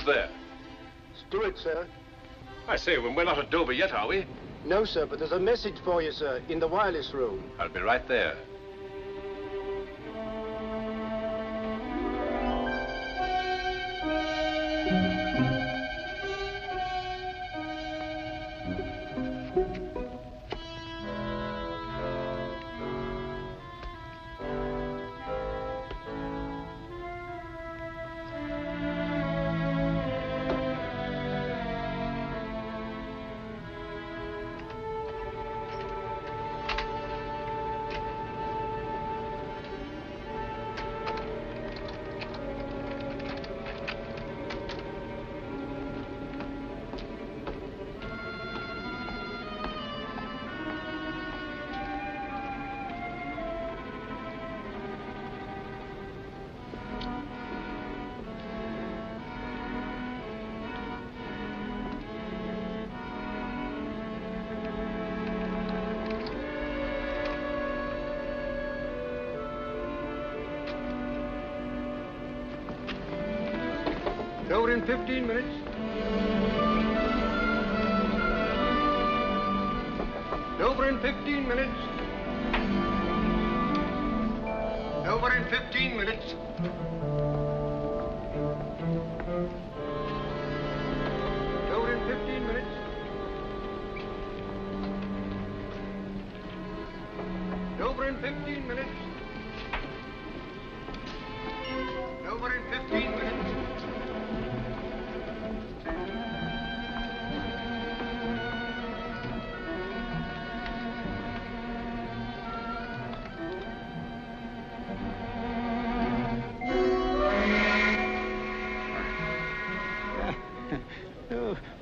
Who's there? Stewart, sir. I say, we're not at Dover yet, are we? No, sir, but there's a message for you, sir, in the wireless room. I'll be right there. Over in 15 minutes. Over in 15 minutes. Over in 15 minutes. Over in 15 minutes. Over in 15 minutes. Over in 15 minutes.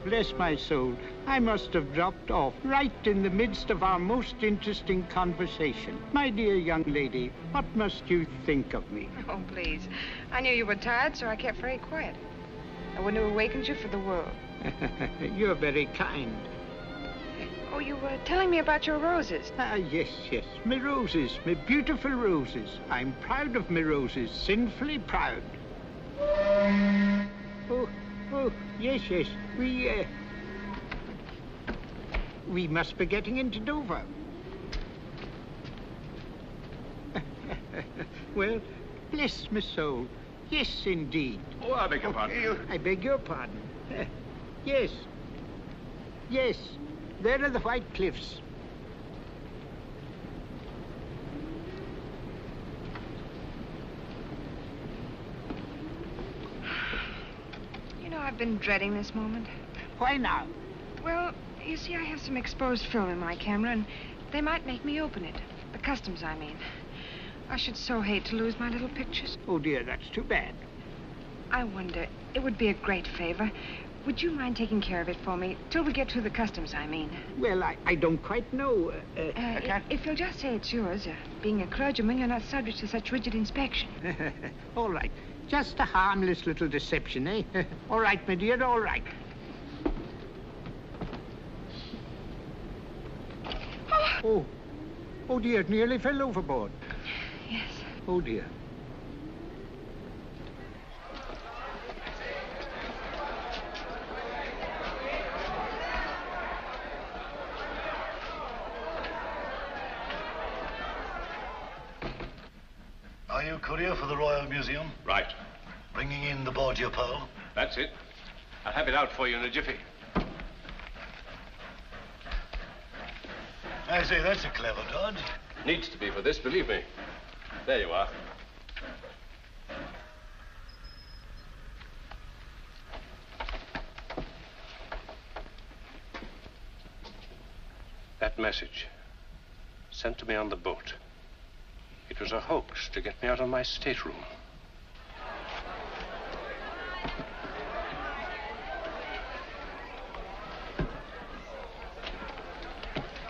Bless my soul, I must have dropped off right in the midst of our most interesting conversation. My dear young lady, what must you think of me? Oh, please. I knew you were tired, so I kept very quiet. I wouldn't have awakened you for the world. You're very kind. Oh, you were telling me about your roses. Yes, me roses, me beautiful roses. I'm proud of me roses, sinfully proud. Oh, yes, we must be getting into Dover. Well, bless my soul. Yes, indeed. Oh, I beg your pardon. I beg your pardon. Yes. There are the White Cliffs. You know, I've been dreading this moment. Why now? Well, you see, I have some exposed film in my camera, and they might make me open it. The customs, I mean. I should so hate to lose my little pictures. Oh, dear, that's too bad. I wonder, it would be a great favor. Would you mind taking care of it for me? Till we get through the customs, I mean. Well, I don't quite know. If you'll just say it's yours. Being a clergyman, you're not subject to such rigid inspection. All right. Just a harmless little deception, eh? All right, my dear, all right. Oh, dear, it nearly fell overboard. Yes. Oh, dear. Are you courier for the Royal Museum? Right. Bringing in the Borgia pearl? That's it. I'll have it out for you in a jiffy. I say, that's a clever dodge. Needs to be for this, believe me. There you are. That message, sent to me on the boat. It was a hoax to get me out of my stateroom.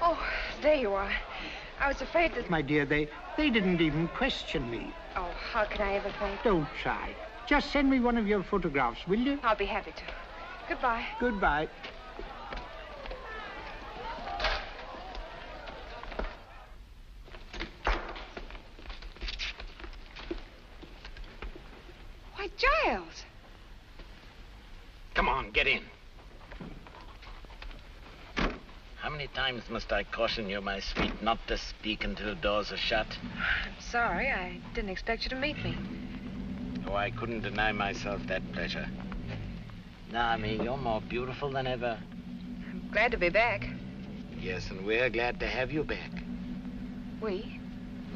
Oh, there you are. I was afraid that... My dear, they didn't even question me. Oh, how could I ever think? Don't try. Just send me one of your photographs, will you? I'll be happy to. Goodbye. Goodbye. Why, Giles! get in. How many times must I caution you, my sweet, not to speak until doors are shut? I'm sorry. I didn't expect you to meet me. Oh, I couldn't deny myself that pleasure. Now, me, you're more beautiful than ever. I'm glad to be back. Yes, and we're glad to have you back. We?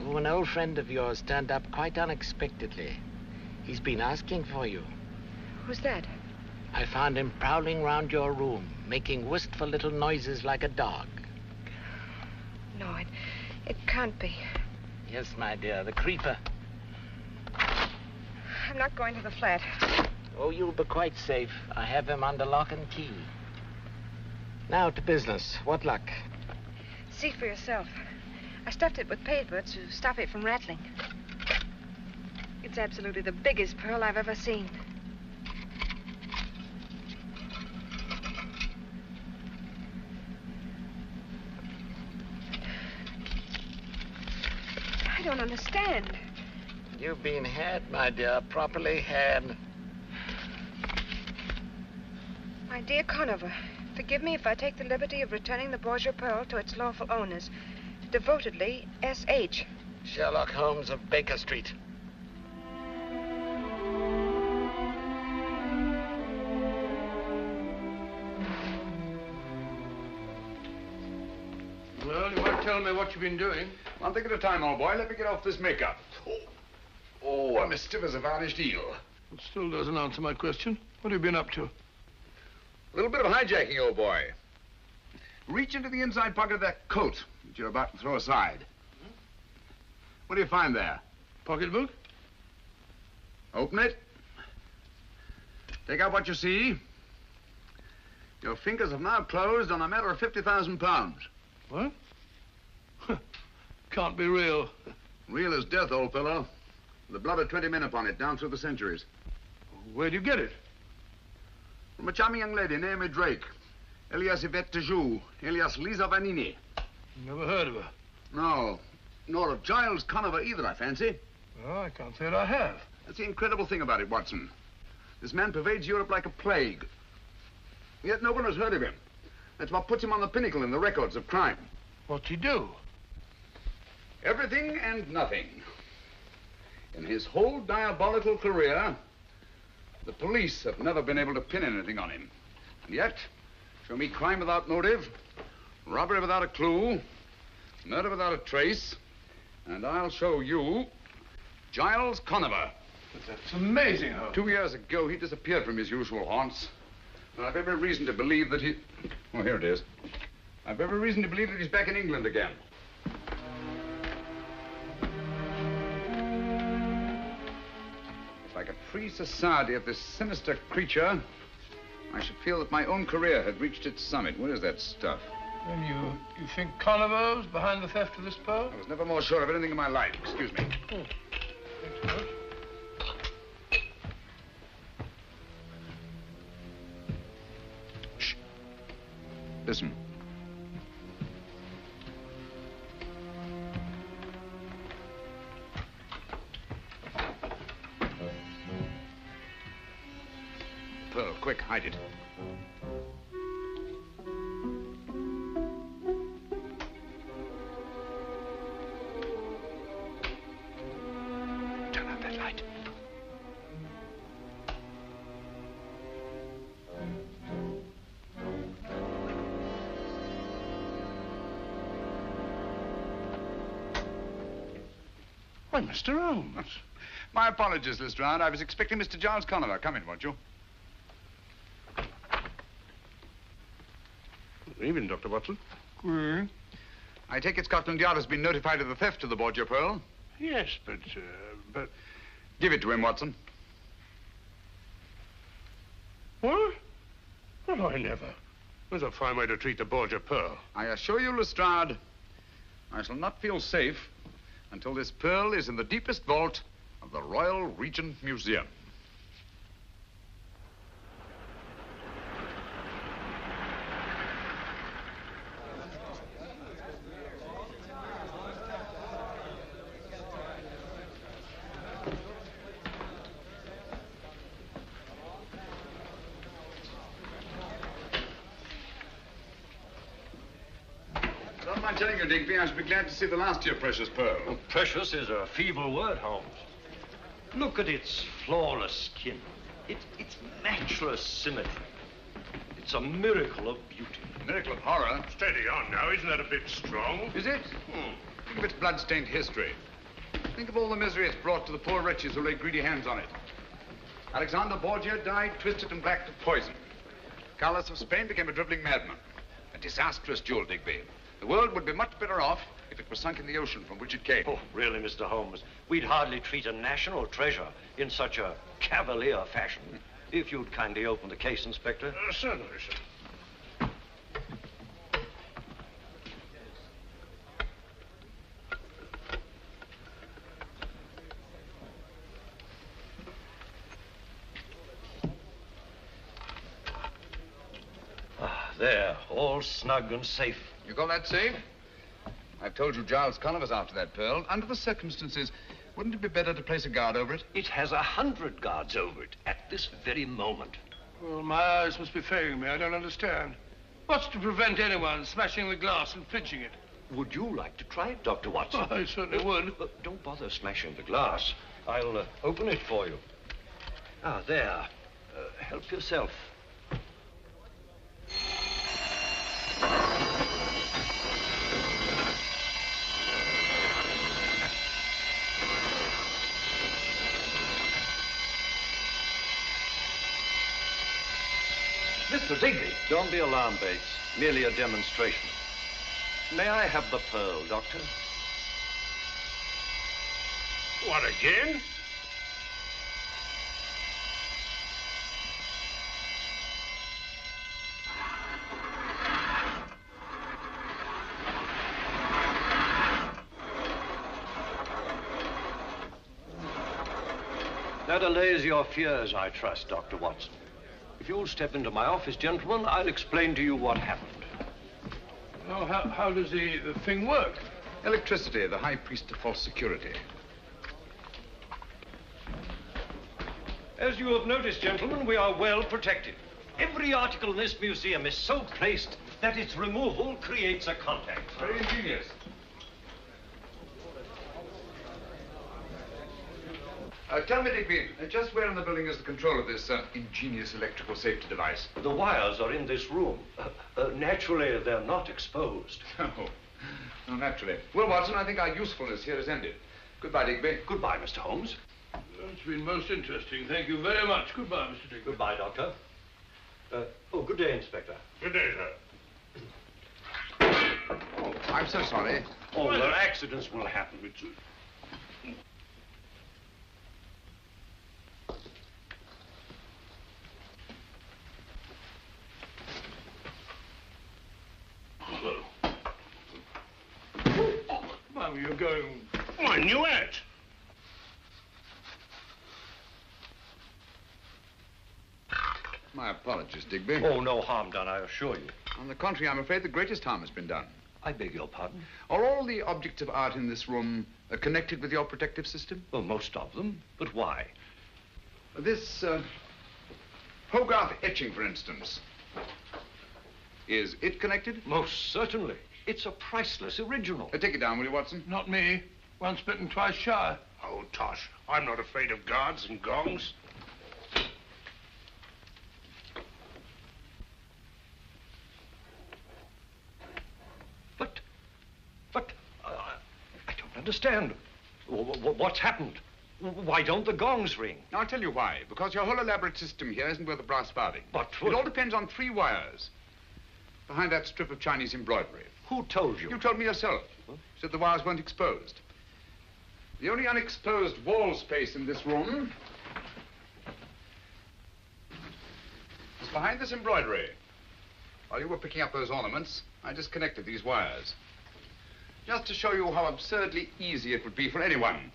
Oh, an old friend of yours turned up quite unexpectedly. He's been asking for you. Who's that? I found him prowling round your room, making wistful little noises like a dog. No, it can't be. Yes, my dear, the creeper. I'm not going to the flat. Oh, you'll be quite safe. I have him under lock and key. Now to business. What luck? See for yourself. I stuffed it with paper to stop it from rattling. It's absolutely the biggest pearl I've ever seen. I don't understand. You've been had, my dear, properly had. My dear Conover, forgive me if I take the liberty of returning the Borgia pearl to its lawful owners. Devotedly, S.H. Sherlock Holmes of Baker Street. Well, you won't tell me what you've been doing. One thing at a time, old boy. Let me get off this makeup. Oh, I'm as stiff as a varnished eel. It still doesn't answer my question. What have you been up to? A little bit of hijacking, old boy. Reach into the inside pocket of that coat that you're about to throw aside. What do you find there? Pocketbook? Open it. Take out what you see. Your fingers have now closed on a matter of 50,000 pounds. What? Can't be real. Real as death, old fellow. The blood of 20 men upon it, down through the centuries. Where'd you get it? From a charming young lady, Naomi Drake. Alias Yvette de Joux, alias Lisa Vanini. Never heard of her. No, nor of Giles Conover either, I fancy. Well, I can't say that I have. That's the incredible thing about it, Watson. This man pervades Europe like a plague. Yet no one has heard of him. That's what puts him on the pinnacle in the records of crime. What's he do? Everything and nothing. In his whole diabolical career, the police have never been able to pin anything on him. And yet, show me crime without motive, robbery without a clue, murder without a trace, and I'll show you Giles Conover. That's amazing, Holmes. 2 years ago, he disappeared from his usual haunts. And I've every reason to believe that he... Oh, here it is. I've every reason to believe that he's back in England again. If I could free society of this sinister creature, I should feel that my own career had reached its summit. Where is that stuff? Then you think Conover was behind the theft of this pearl? I was never more sure of anything in my life. Excuse me. Oh. Thanks, Holmes. Shh. Listen. Pearl, quick, hide it. Turn out that light. Why, Mr. Holmes. My apologies, Lestrade. I was expecting Mr. Giles Conover. Come in, won't you? Good evening, Dr. Watson. I take it Scotland Yard has been notified of the theft of the Borgia pearl. Yes, but... Give it to him, Watson. What? Well, I never. That's a fine way to treat the Borgia pearl. I assure you, Lestrade, I shall not feel safe until this pearl is in the deepest vault of the Royal Regent Museum. I'm telling you, Digby, I should be glad to see the last of your precious pearl. Well, precious is a feeble word, Holmes. Look at its flawless skin. Its matchless symmetry. It's a miracle of beauty. Miracle of horror. Steady on now. Isn't that a bit strong? Is it? Think of its blood-stained history. Think of all the misery it's brought to the poor wretches who laid greedy hands on it. Alexander Borgia died twisted and black to poison. Carlos of Spain became a dribbling madman. A disastrous jewel, Digby. The world would be much better off if it were sunk in the ocean from which it came. Oh, really, Mr. Holmes? We'd hardly treat a national treasure in such a cavalier fashion. If you'd kindly open the case, Inspector. Certainly, sir. There, all snug and safe. You call that safe? I've told you Giles Conniver's after that pearl. Under the circumstances, wouldn't it be better to place a guard over it? It has 100 guards over it at this very moment. Well, my eyes must be failing me. I don't understand. What's to prevent anyone smashing the glass and pinching it? Would you like to try it, Dr. Watson? Oh, I certainly would. Don't bother smashing the glass. I'll open it for you. Ah, there. Help yourself. Mr. Digby. Don't be alarmed, Bates. Merely a demonstration. May I have the pearl, Doctor? What, again? That allays your fears, I trust, Dr. Watson. If you'll step into my office, gentlemen, I'll explain to you what happened. Oh, how does the thing work? Electricity, the high priest of false security. As you have noticed, gentlemen, we are well protected. Every article in this museum is so placed that its removal creates a contact. Very ingenious. Tell me, Digby, just where in the building is the control of this ingenious electrical safety device? The wires are in this room. Naturally, they're not exposed. Oh, no, naturally. Well, Watson, I think our usefulness here is ended. Goodbye, Digby. Goodbye, Mr. Holmes. It's been most interesting. Thank you very much. Goodbye, Mr. Digby. Goodbye, Doctor. Good day, Inspector. Good day, sir. Oh, I'm so sorry. Oh, well, accidents will happen. Mum, you're going... Oh, I knew it. My apologies, Digby. Oh, no harm done, I assure you. On the contrary, I'm afraid the greatest harm has been done. I beg your pardon? Are all the objects of art in this room connected with your protective system? Well, most of them. But why? This Hogarth etching, for instance. Is it connected? Most certainly. It's a priceless original. Take it down, will you, Watson? Not me. Once bitten, twice shy. Oh, tosh. I'm not afraid of guards and gongs. But I don't understand. What's happened? Why don't the gongs ring? I'll tell you why. Because your whole elaborate system here isn't worth a brass farthing. But it all depends on 3 wires. Behind that strip of Chinese embroidery. Who told you? You told me yourself. Huh? You said the wires weren't exposed. The only unexposed wall space in this room is behind this embroidery. While you were picking up those ornaments, I disconnected these wires. Just to show you how absurdly easy it would be for anyone,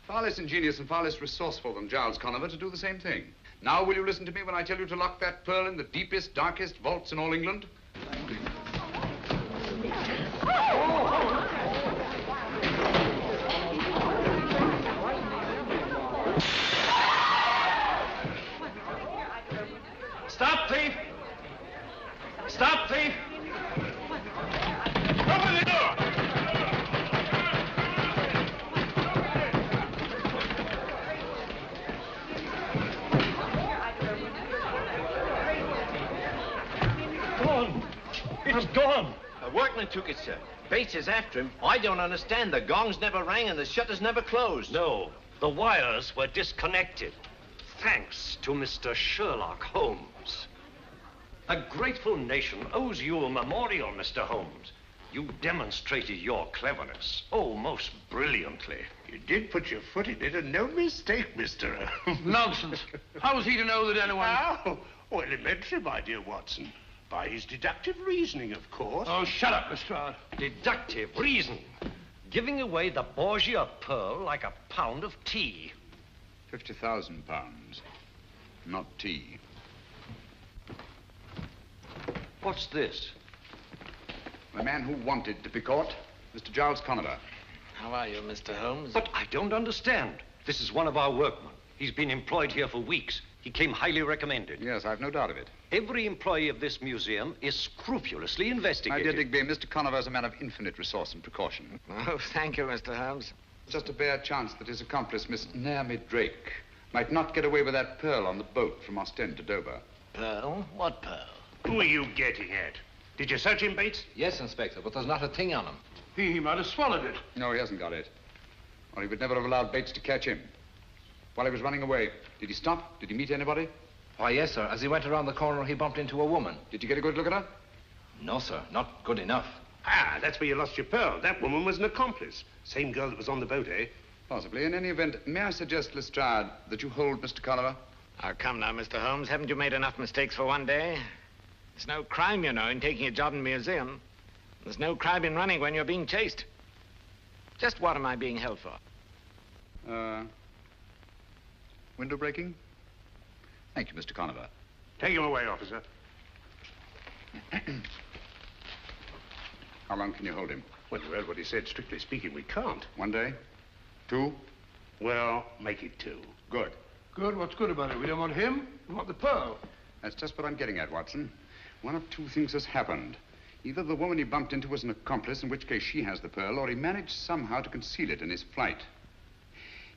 far less ingenious and far less resourceful than Giles Conniver, to do the same thing. Now, will you listen to me when I tell you to lock that pearl in the deepest, darkest vaults in all England? Stop, thief! Stop, thief! Open the door! It's gone. A workman took it, sir. Bates is after him. I don't understand. The gongs never rang and the shutters never closed. No, the wires were disconnected. Thanks to Mr. Sherlock Holmes. A grateful nation owes you a memorial, Mr. Holmes. You demonstrated your cleverness, oh, most brilliantly. You did put your foot in it, and no mistake, Mr. Holmes. Nonsense. How was he to know that anyone... How? Oh, elementary, my dear Watson. By his deductive reasoning, of course. Oh, shut up, Lestrade. Deductive reasoning. Giving away the Borgia pearl like a pound of tea. 50,000 pounds. Not tea. What's this? The man who wanted to be caught, Mr. Giles Conover. How are you, Mr. Holmes? But I don't understand. This is one of our workmen. He's been employed here for weeks. He came highly recommended. Yes, I've no doubt of it. Every employee of this museum is scrupulously investigated. My dear Digby, Mr. Conover is a man of infinite resource and precaution. Oh, thank you, Mr. Holmes. Just a bare chance that his accomplice, Miss Naomi Drake, might not get away with that pearl on the boat from Ostend to Dover. Pearl? What pearl? Who are you getting at? Did you search him, Bates? Yes, Inspector, but there's not a thing on him. He might have swallowed it. No, he hasn't got it. Or he would never have allowed Bates to catch him. While he was running away, did he stop? Did he meet anybody? Why, yes, sir. As he went around the corner, he bumped into a woman. Did you get a good look at her? No, sir. Not good enough. Ah, that's where you lost your pearl. That woman was an accomplice. Same girl that was on the boat, eh? Possibly. In any event, may I suggest, Lestrade, that you hold Mr. Conover? Oh, come now, Mr. Holmes. Haven't you made enough mistakes for one day? There's no crime, you know, in taking a job in a museum. There's no crime in running when you're being chased. Just what am I being held for? Window breaking? Thank you, Mr. Conover. Take him away, officer. How long can you hold him? Well, you heard what he said. Strictly speaking, we can't. 1 day? 2? Well, make it 2. Good. Good? What's good about it? We don't want him. We want the pearl. That's just what I'm getting at, Watson. One of two things has happened. Either the woman he bumped into was an accomplice, in which case she has the pearl, or he managed somehow to conceal it in his flight.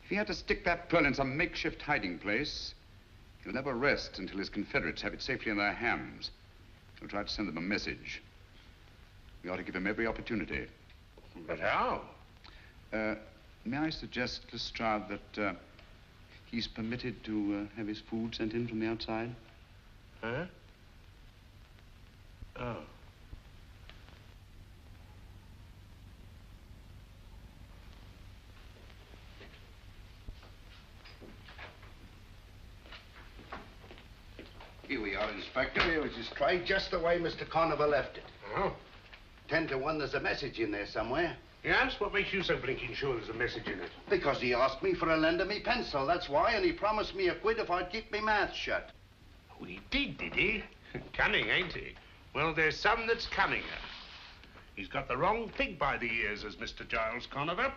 If he had to stick that pearl in some makeshift hiding place, he'll never rest until his Confederates have it safely in their hands. He'll try to send them a message. We ought to give him every opportunity. But how? May I suggest, Lestrade, that he's permitted to have his food sent in from the outside? Huh? Oh. Here we are, Inspector. It was just tried just the way Mr. Conover left it. Oh? 10 to 1, there's a message in there somewhere. Yes? What makes you so blinking sure there's a message in it? Because he asked me for a lend of me pencil, that's why, and he promised me a quid if I'd keep me mouth shut. Oh, he did he? Cunning, ain't he? Well, there's some that's cunninger. He's got the wrong pig by the ears, as Mr. Giles Conover.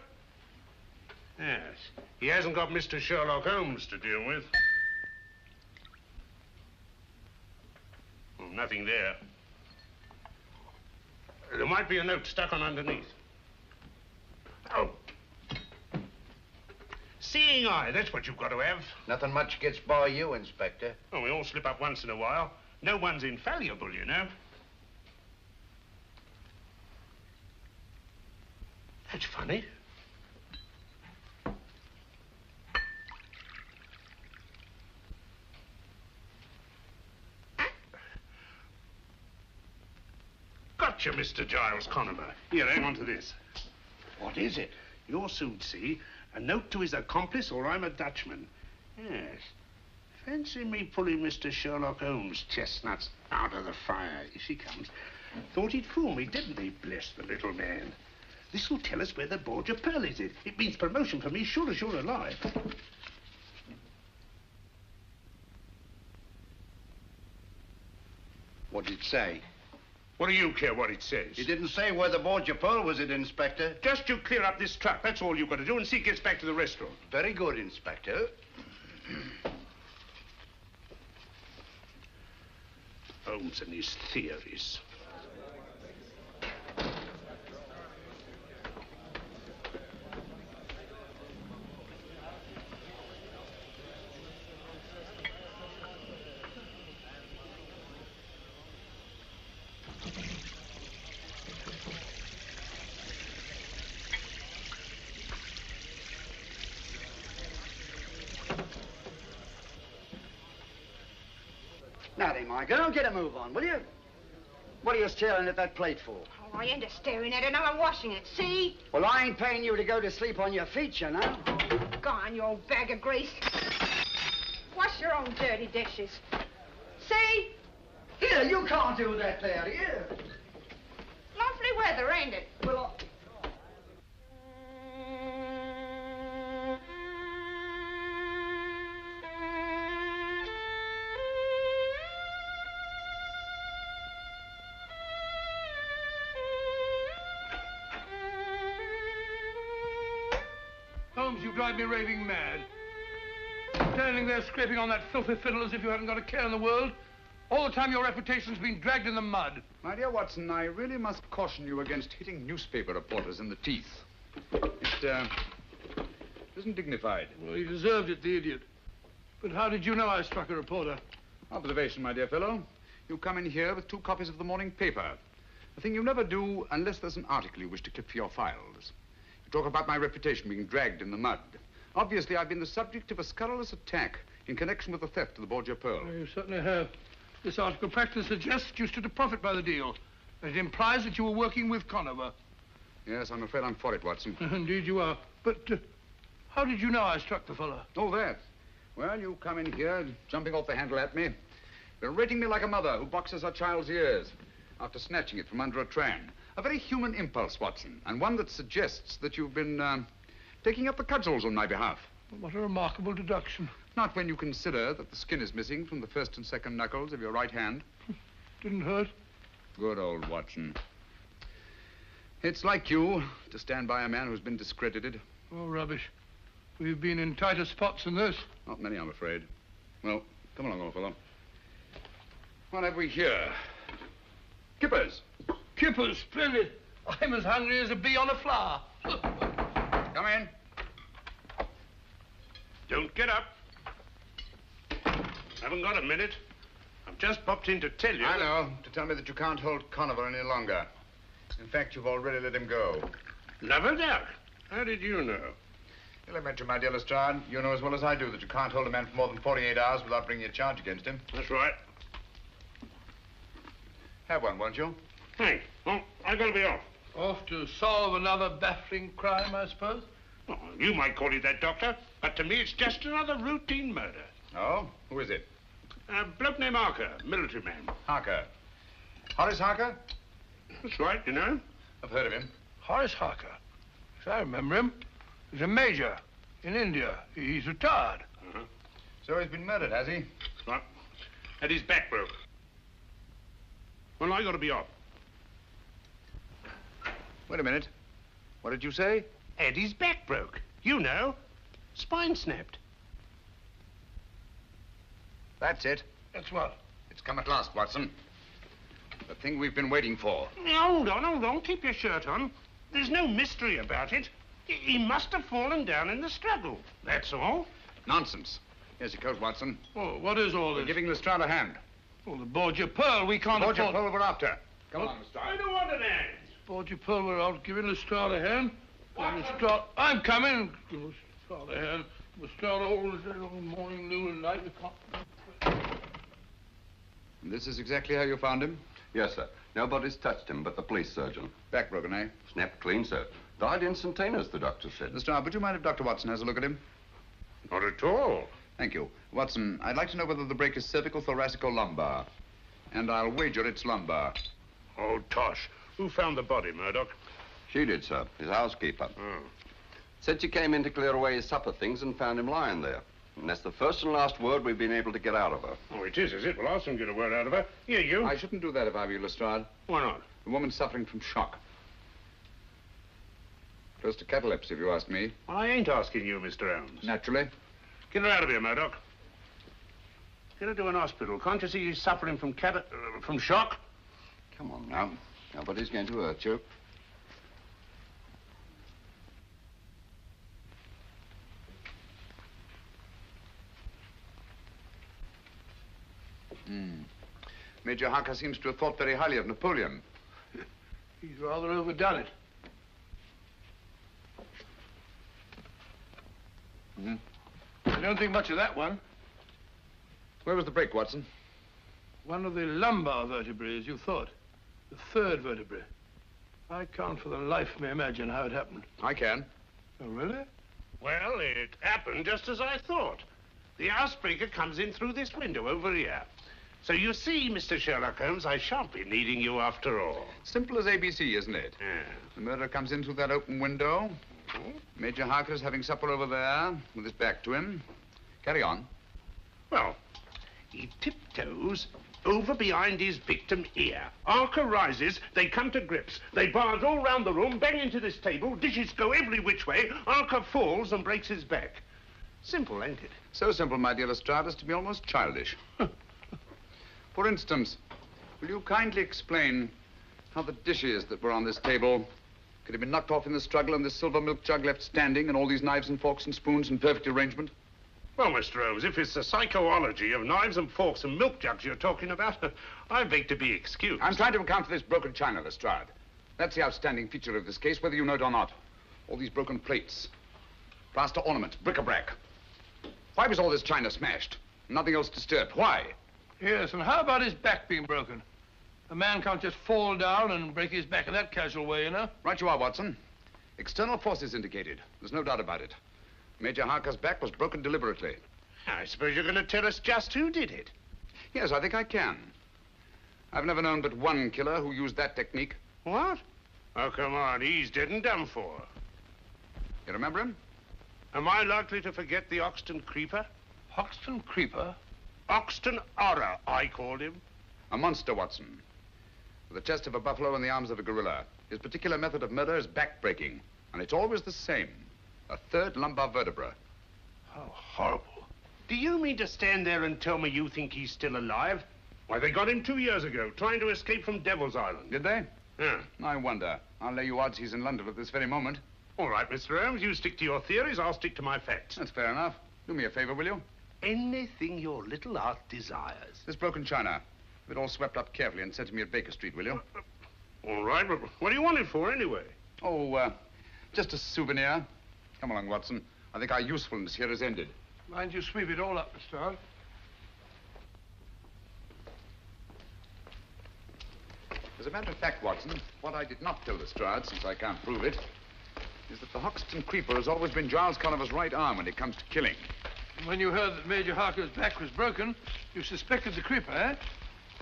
Yes. He hasn't got Mr. Sherlock Holmes to deal with. Well, nothing there. There might be a note stuck on underneath. Oh. Seeing eye, that's what you've got to have. Nothing much gets by you, Inspector. Oh, we all slip up once in a while. No one's infallible, you know. That's funny. Gotcha, Mr. Giles Conover. Here, hang on to this. What is it? You'll soon see. A note to his accomplice, or I'm a Dutchman. Yes. Fancy me pulling Mr. Sherlock Holmes' chestnuts out of the fire. Here she comes. Thought he'd fool me, didn't he? Bless the little man. This will tell us where the Borgia pearl is. It means promotion for me, sure as you're alive. What did it say? What do you care what it says? He didn't say where the Borgia pearl was, it, Inspector. Just you clear up this truck. That's all you've got to do, and see it gets back to the restaurant. Very good, Inspector. Holmes and his theories. Natty, my girl, don't get a move on, will you? What are you staring at that plate for? Oh, I ain't a staring at it. Now I'm washing it. See? Well, I ain't paying you to go to sleep on your feet, you know. Go on, you old bag of grease. Wash your own dirty dishes. See? Here, you can't do that there, here. Lovely weather, ain't it? Well, Holmes, you drive me raving mad. Standing there scraping on that filthy fiddle as if you hadn't got a care in the world. All the time your reputation's been dragged in the mud. My dear Watson, I really must caution you against hitting newspaper reporters in the teeth. It isn't dignified. Well, he deserved it, the idiot. But how did you know I struck a reporter? Observation, my dear fellow. You come in here with 2 copies of the morning paper. A thing you never do unless there's an article you wish to clip for your files. You talk about my reputation being dragged in the mud. Obviously, I've been the subject of a scurrilous attack in connection with the theft of the Borgia Pearl. Well, you certainly have. This article practically suggests you stood to profit by the deal. And it implies that you were working with Conover. Yes, I'm afraid I'm for it, Watson. Indeed you are. But how did you know I struck the fellow? Oh, that. Well, you come in here, jumping off the handle at me, berating me like a mother who boxes her child's ears after snatching it from under a tram. A very human impulse, Watson, and one that suggests that you've been taking up the cudgels on my behalf. What a remarkable deduction. Not when you consider that the skin is missing from the first and second knuckles of your right hand. Didn't hurt? Good old Watson. It's like you to stand by a man who's been discredited. Oh, rubbish. We've been in tighter spots than this. Not many, I'm afraid. Well, come along, old fellow. What have we here? Kippers. Kippers, splendid. I'm as hungry as a bee on a flower. Come in. Don't get up. Haven't got a minute. I've just popped in to tell you. I know. To tell me that you can't hold Conover any longer. In fact, you've already let him go. Never doubt. How did you know? Well, I mentioned, my dear Lestrade, you know as well as I do that you can't hold a man for more than 48 hours without bringing a charge against him. That's right. Have one, won't you? Thanks. Well, I've got to be off. Off to solve another baffling crime, I suppose? Oh, you might call it that, Doctor, but to me it's just another routine murder. Oh? Who is it? A bloke named Harker, military man. Harker. Horace Harker? That's right, you know. I've heard of him. Horace Harker. Yes, I remember him. He's a major in India. He's retired. Uh-huh. So he's been murdered, has he? Right. And his back broke. Well, I got to be off. Wait a minute. What did you say? Eddie's back broke. You know. Spine snapped. That's it. That's what? It's come at last, Watson. The thing we've been waiting for. Hold on. Keep your shirt on. There's no mystery about it. He must have fallen down in the struggle. That's all. Nonsense. Here's your coat, Watson. Oh, what is all We're this? giving Lestrade a hand. Oh, the Borgia Pearl. We can't Borgia afford... Pearl we're after. Come What? on, Lestrade. I don't want an hand. Borgia Pearl, we're out giving Lestrade a hand. Lestrade... I'm coming. Give Lestrade a hand. Lestrade all the day long, morning, noon, and night. We can't... And this is exactly how you found him? Yes, sir. Nobody's touched him but the police surgeon. Back broken, eh? Snapped clean, sir. Died instantaneous, the doctor said. Lestrade, would you mind if Dr. Watson has a look at him? Not at all. Thank you. Watson, I'd like to know whether the break is cervical, thoracic, or lumbar. And I'll wager it's lumbar. Oh, tosh. Who found the body, Murdoch? She did, sir. His housekeeper. Oh. Said she came in to clear away his supper things and found him lying there. And that's the first and last word we've been able to get out of her. Oh, it is it? Well, I'll soon get a word out of her. Here, you. I shouldn't do that if I were you, Lestrade. Why not? The woman's suffering from shock. Close to catalepsy, if you ask me. Well, I ain't asking you, Mr. Holmes. Naturally. Get her out of here, Murdoch. Get her to an hospital. Can't you see she's suffering from from shock? Come on now. Nobody's going to hurt you. Major Harker seems to have thought very highly of Napoleon. He's rather overdone it. Mm-hmm. I don't think much of that one. Where was the break, Watson? one of the lumbar vertebrae, as you thought. The third vertebrae. I can't for the life of me imagine how it happened. I can. Oh, really? Well, it happened just as I thought. The housebreaker comes in through this window over here. So you see, Mr. Sherlock Holmes, I shan't be needing you after all. Simple as ABC, isn't it? Yeah. The murderer comes in through that open window. Major Harker's having supper over there with his back to him. Carry on. Well, he tiptoes over behind his victim ear. Harker rises, they come to grips. They barge all round the room, bang into this table, dishes go every which way. Harker falls and breaks his back. Simple, ain't it? So simple, my dear Lestrade, as to be almost childish. For instance, will you kindly explain how the dishes that were on this table could have been knocked off in the struggle and this silver milk jug left standing and all these knives and forks and spoons in perfect arrangement? Well, Mr. Holmes, if it's the psychology of knives and forks and milk jugs you're talking about, I beg to be excused. I'm trying to account for this broken china, Lestrade. That's the outstanding feature of this case, whether you know it or not. All these broken plates, plaster ornaments, bric-a-brac. Why was all this china smashed? Nothing else disturbed. Why? Yes, and how about his back being broken? A man can't just fall down and break his back in that casual way, you know? Right you are, Watson. External forces indicated. There's no doubt about it. Major Harker's back was broken deliberately. I suppose you're going to tell us just who did it. Yes, I think I can. I've never known but one killer who used that technique. What? Oh, come on, he's dead and done for. You remember him? Am I likely to forget the Oxton Creeper? Hoxton Creeper? Oxton Horror, I called him. A monster, Watson. With the chest of a buffalo and the arms of a gorilla. His particular method of murder is back-breaking. And it's always the same. A third lumbar vertebra. How horrible. Do you mean to stand there and tell me you think he's still alive? Why, they got him 2 years ago, trying to escape from Devil's Island. Did they? Yeah. I wonder. I'll lay you odds he's in London at this very moment. All right, Mr. Holmes, you stick to your theories, I'll stick to my facts. That's fair enough. Do me a favor, will you? Anything your little art desires. This broken china. Have it all swept up carefully and sent to me at Baker Street, will you? All right, but what do you want it for, anyway? Oh, just a souvenir. Come along, Watson. I think our usefulness here is ended. Mind you sweep it all up, Lestrade. As a matter of fact, Watson, what I did not tell Lestrade, since I can't prove it, is that the Hoxton Creeper has always been Giles Conover's right arm when it comes to killing. When you heard that Major Harker's back was broken, you suspected the Creeper, eh?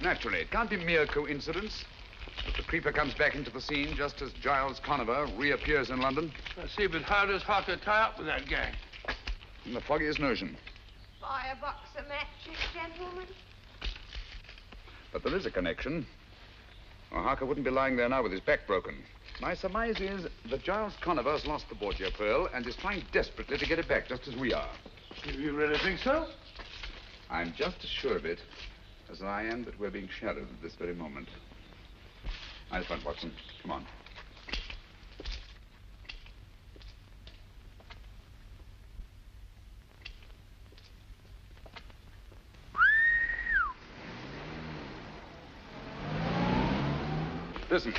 Naturally, it can't be mere coincidence that the Creeper comes back into the scene just as Giles Conover reappears in London. I see, but how does Harker tie up with that gang? In the foggiest notion. Buy a box of matches, gentlemen. But there is a connection. Or Harker wouldn't be lying there now with his back broken. My surmise is that Giles Conover has lost the Borgia pearl and is trying desperately to get it back, just as we are. You really think so? I'm just as sure of it as I am that we're being shadowed at this very moment. I'll front, Watson. Come on. Listen.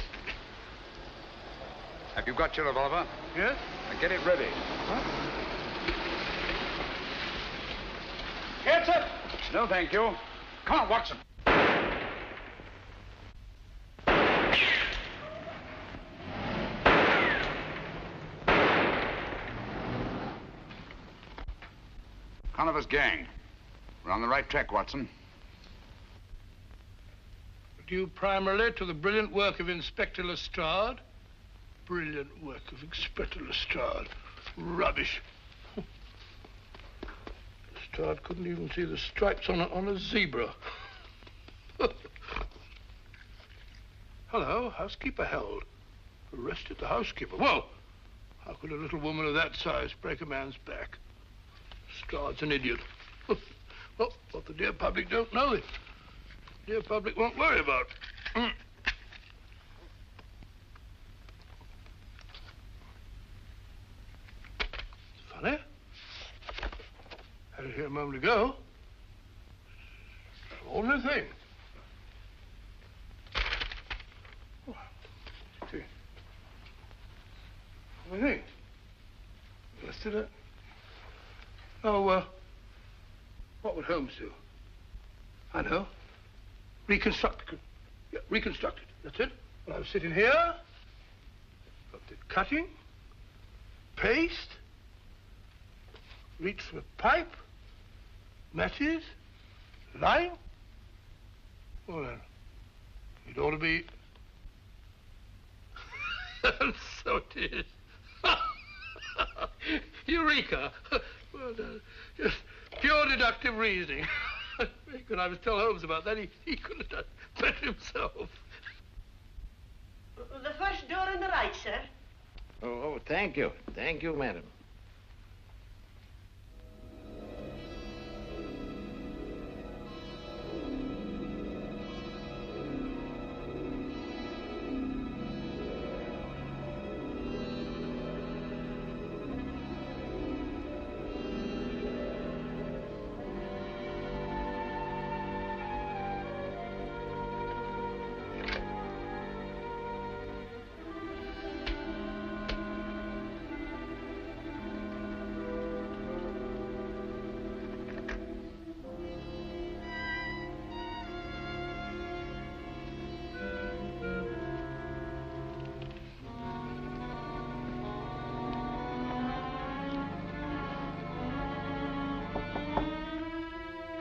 Have you got your revolver? Yes? Now get it ready. What? Get it! No, thank you. Come on, Watson. Conover's gang. We're on the right track, Watson. Due primarily to the brilliant work of Inspector Lestrade. Brilliant work of Inspector Lestrade. Rubbish. Lestrade couldn't even see the stripes on a zebra. Hello, housekeeper held. Arrested the housekeeper. Well, how could a little woman of that size break a man's back? Lestrade's an idiot. Well, what the dear public don't know, the dear public won't worry about. Funny. Had it here a moment ago. Only thing. Oh, see. Only thing. Let's do that. Oh, what would Holmes do? I know. Reconstructed. Yeah, reconstructed. That's it. Well, I was sitting here. Got the cutting. Paste. Reach for a pipe. Matches. Line. Well, then, it ought to be... So it is. Eureka! Well done. Just pure deductive reasoning. Very good. I must tell Holmes about that. He couldn't have done better himself. The first door on the right, sir. Oh, thank you. Thank you, madam.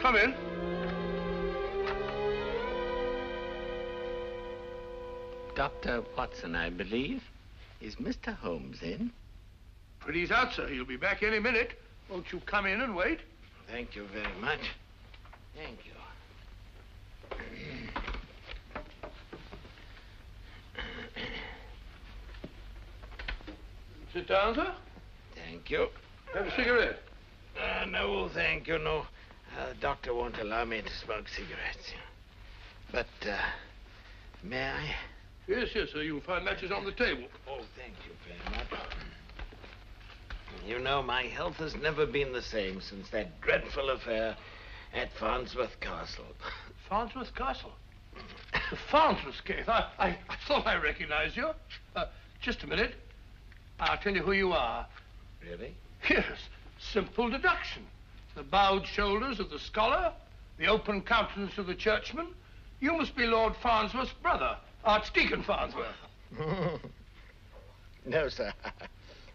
Come in. Dr. Watson, I believe. Is Mr. Holmes in? Pretty's out, sir. He'll be back any minute. Won't you come in and wait? Thank you very much. Thank you. Sit down, sir. Thank you. Have a cigarette? No, thank you, no. The doctor won't allow me to smoke cigarettes. But, may I? Yes, yes, sir. You'll find matches on the table. Oh, thank you very much. You know, my health has never been the same since that dreadful affair at Farnsworth Castle. Farnsworth Castle? The Farnsworth case. I thought I recognized you. Just a minute. I'll tell you who you are. Really? Yes. Simple deduction. The bowed shoulders of the scholar, the open countenance of the churchman. You must be Lord Farnsworth's brother, Archdeacon Farnsworth. No, sir.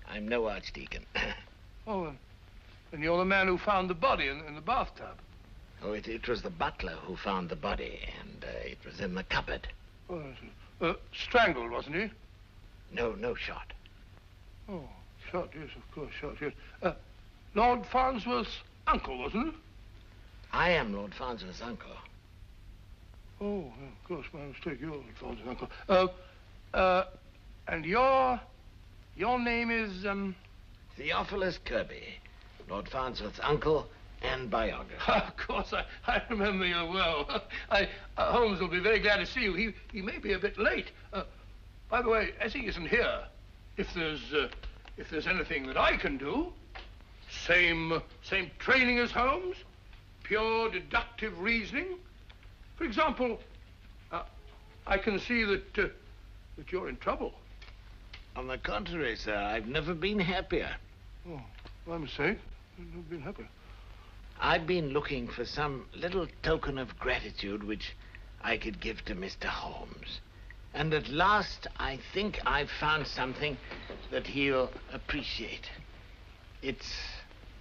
I'm no archdeacon. Oh, and you're the man who found the body in the bathtub. Oh, it was the butler who found the body, and it was in the cupboard. Oh, strangled, wasn't he? No shot. Oh, shot, yes, of course, shot, yes. Lord Farnsworth's uncle, wasn't it? I am Lord Farnsworth's uncle. Oh, yeah, of course, my mistake. You're Lord Farnsworth's uncle. And your name is, Theophilus Kirby, Lord Farnsworth's uncle and biographer. Of course, I remember you well. Holmes will be very glad to see you. He may be a bit late. By the way, as he isn't here, if there's anything that I can do, same training as Holmes, pure deductive reasoning. For example, I can see that you're in trouble. On the contrary, sir, I've never been happier. Oh, my mistake. I've never been happier. I've been looking for some little token of gratitude which I could give to Mr. Holmes. And at last, I think I've found something that he'll appreciate. It's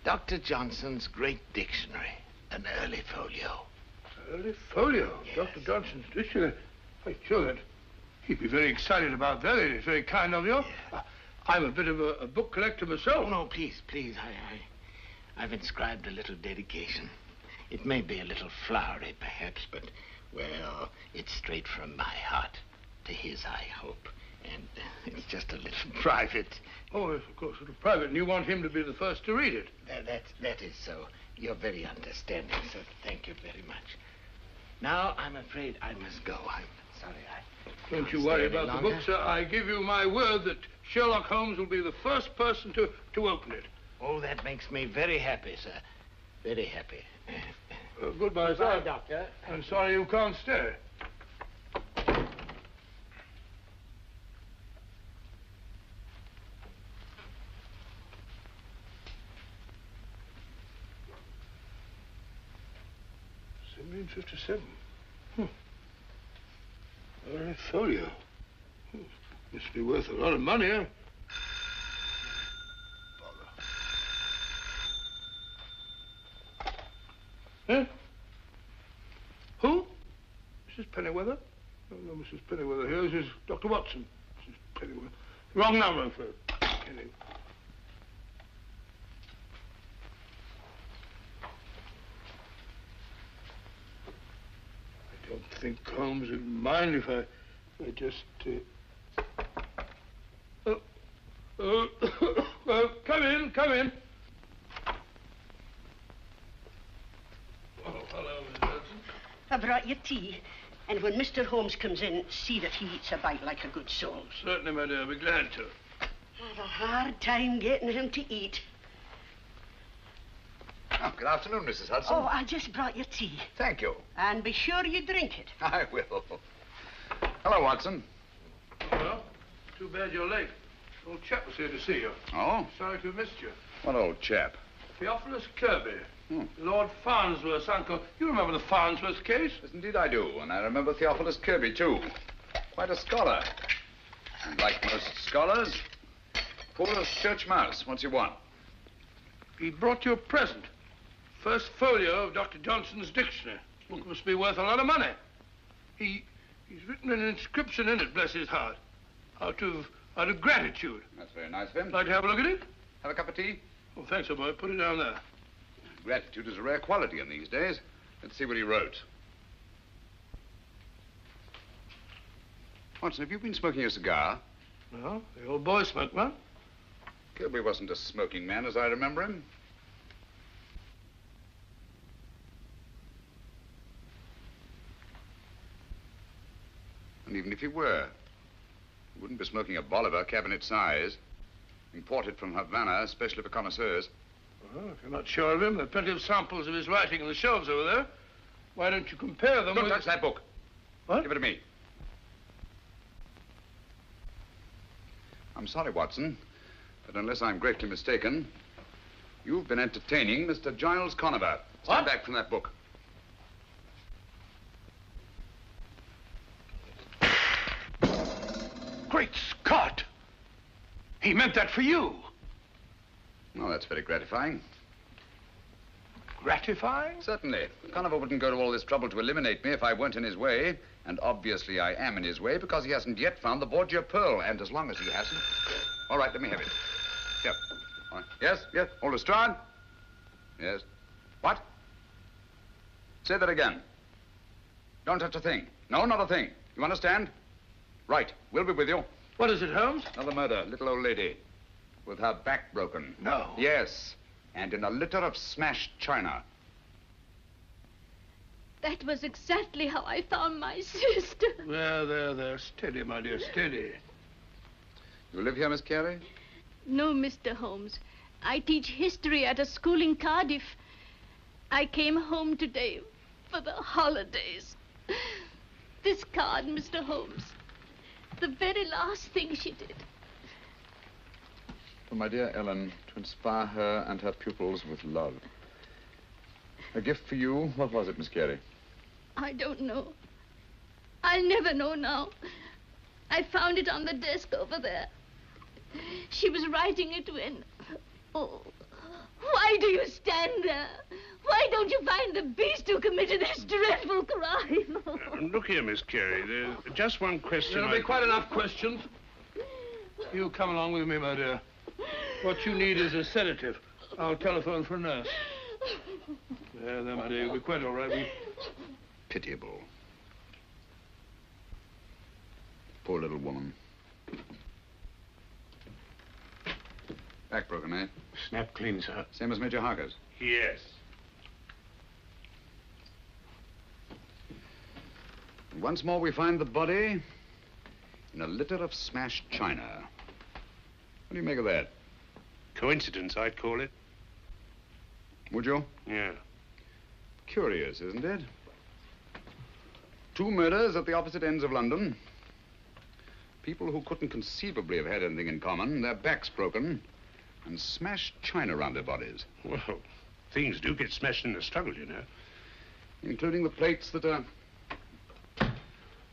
Dr. Johnson's great dictionary, an early folio. Early folio? Yes. Dr. Johnson's dictionary? I'm sure that he'd be very excited about that. It's very kind of you. Yeah. I'm a bit of a book collector myself. Oh, no, please. I've inscribed a little dedication. It may be a little flowery, perhaps, but, well, it's straight from my heart to his, I hope. And it's just a little private. Oh, yes, of course, a little private. And you want him to be the first to read it? That is so. You're very understanding, sir. Thank you very much. Now, I'm afraid I must go. I'm sorry Don't you worry about the book, sir. I give you my word that Sherlock Holmes will be the first person to open it. Oh, that makes me very happy, sir. Very happy. Goodbye, sir. Doctor. I'm sorry you can't stay. '57. Folio. Must be worth a lot of money, eh? Bother. Eh? Who? Mrs. Pennyweather? Oh, no, Mrs. Pennyweather here. This is Dr. Watson. Mrs. Pennyweather. Wrong number for Penny. I don't think Holmes would mind if I just... come in, come in. Oh, hello, Miss Hudson. I brought you tea. And when Mr. Holmes comes in, see that he eats a bite like a good soul. Certainly, my dear. I'll be glad to. I have a hard time getting him to eat. Oh, good afternoon, Mrs. Hudson. Oh, I just brought you tea. Thank you. And be sure you drink it. I will. Hello, Watson. Well, too bad you're late. Old chap was here to see you. Oh? Sorry to have missed you. What old chap? Theophilus Kirby. Lord Farnsworth's uncle. You remember the Farnsworth case? Yes, indeed I do. And I remember Theophilus Kirby, too. Quite a scholar. And like most scholars, poor as church mouse. What's he want? He brought you a present. First folio of Dr. Johnson's dictionary. Book must be worth a lot of money. He's written an inscription in it, bless his heart. Out of gratitude. That's very nice of him. Like to have a look at it? Have a cup of tea? Oh, thanks, old boy. Put it down there. Gratitude is a rare quality in these days. Let's see what he wrote. Watson, have you been smoking a cigar? No, the old boy smoked one. Kirby wasn't a smoking man as I remember him. And even if he were, he wouldn't be smoking a Bolivar cabinet size, imported from Havana, especially for connoisseurs. Well, if you're not sure of him, there are plenty of samples of his writing on the shelves over there. Why don't you compare them Don't with... touch that book. What? Give it to me. I'm sorry, Watson, but unless I'm greatly mistaken, you've been entertaining Mr. Giles Conover. Stand back from that book. Great Scott! He meant that for you. Oh, that's very gratifying. Gratifying? Certainly. Conover wouldn't go to all this trouble to eliminate me if I weren't in his way. And obviously I am in his way because he hasn't yet found the Borgia pearl. And as long as he hasn't... All right, let me have it. Here. All right. Yes, yes. All Lestrade? Yes. What? Say that again. Don't touch a thing. No, not a thing. You understand? Right. We'll be with you. What is it, Holmes? Another murder. Little old lady. With her back broken. No. Yes. And in a litter of smashed china. That was exactly how I found my sister. There. Steady, my dear, steady. You live here, Miss Carey? No, Mr. Holmes. I teach history at a school in Cardiff. I came home today for the holidays. This card, Mr. Holmes. The very last thing she did. For my dear Ellen, to inspire her and her pupils with love. A gift for you. What was it, Miss Carey? I don't know. I'll never know now. I found it on the desk over there. She was writing it when... Oh, why do you stand there? Why don't you find the beast who committed this dreadful crime? Look here, Miss Carey. There's just one question. There'll be quite enough questions. You come along with me, my dear. What you need is a sedative. I'll telephone for a nurse. There, my dear. You'll be quite all right. Pitiable. Poor little woman. Back broken, eh? Snap clean, sir. Same as Major Harker's? Yes. And once more we find the body in a litter of smashed china. What do you make of that? Coincidence, I'd call it. Would you? Yeah. Curious, isn't it? 2 murders at the opposite ends of London. People who couldn't conceivably have had anything in common, their backs broken, and smashed china around their bodies. Well, things do get smashed in the struggle, you know. Including the plates that are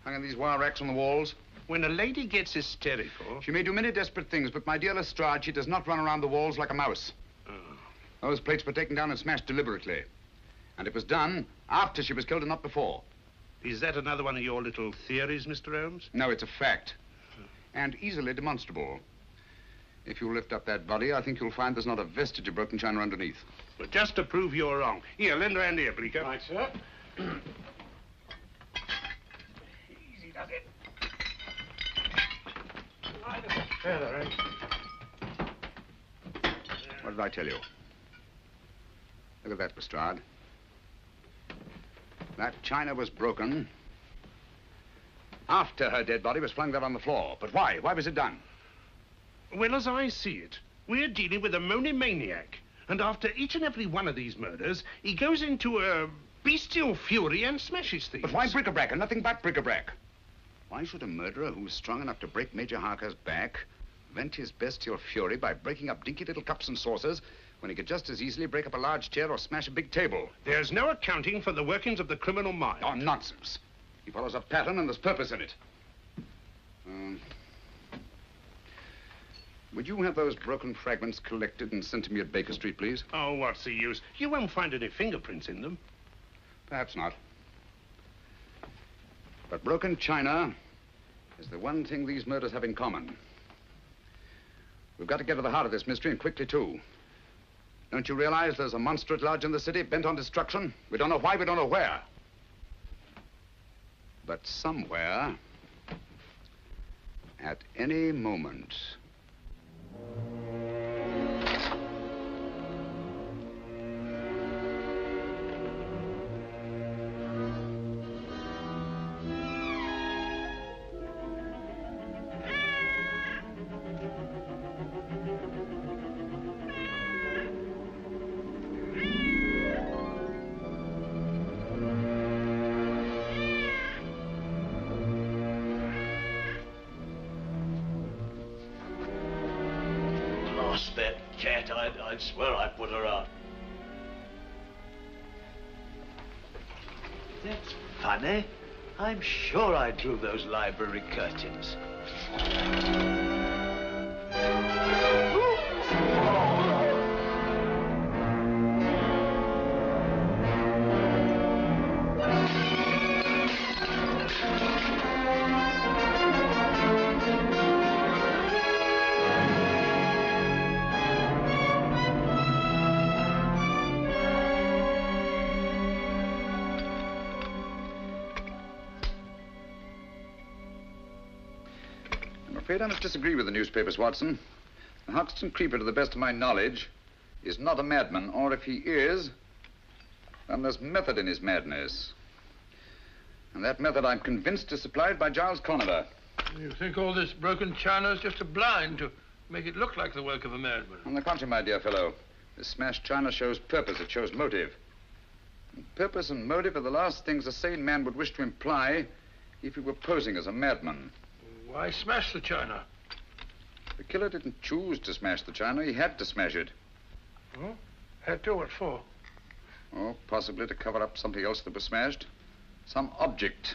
hung in these wire racks on the walls. When a lady gets hysterical... She may do many desperate things, but my dear Lestrade, she does not run around the walls like a mouse. Oh. Those plates were taken down and smashed deliberately. And it was done after she was killed and not before. Is that another one of your little theories, Mr. Holmes? No, it's a fact. And easily demonstrable. If you lift up that body, I think you'll find there's not a vestige of broken china underneath. Well, just to prove you're wrong. Here, lend a hand here, Bleecker. Right, sir. Easy does it. Feather, eh? What did I tell you? Look at that, Lestrade. That china was broken after her dead body was flung there on the floor. But why? Why was it done? Well, as I see it, we're dealing with a monomaniac. And after each and every one of these murders, he goes into a bestial fury and smashes things. But why bric-a-brac and nothing but bric-a-brac? Why should a murderer who was strong enough to break Major Harker's back vent his bestial fury by breaking up dinky little cups and saucers when he could just as easily break up a large chair or smash a big table? There's no accounting for the workings of the criminal mind. Oh, nonsense. He follows a pattern and there's purpose in it. Would you have those broken fragments collected and sent to me at Baker Street, please? Oh, what's the use? You won't find any fingerprints in them. Perhaps not. But broken china is the one thing these murders have in common. We've got to get to the heart of this mystery, and quickly, too. Don't you realize there's a monster at large in the city, bent on destruction? We don't know why, we don't know where. But somewhere, at any moment... That cat, I'd swear I put her out. That's funny. I'm sure I drew those library curtains. I'm afraid I must disagree with the newspapers, Watson. The Hoxton Creeper, to the best of my knowledge, is not a madman, or if he is, then there's method in his madness. And that method, I'm convinced, is supplied by Giles Conover. You think all this broken china is just a blind to make it look like the work of a madman? On the contrary, my dear fellow, this smashed china shows purpose, it shows motive. And purpose and motive are the last things a sane man would wish to imply if he were posing as a madman. Why smash the china? The killer didn't choose to smash the china. He had to smash it. Oh? Had to? What for? Oh, possibly to cover up something else that was smashed. Some object.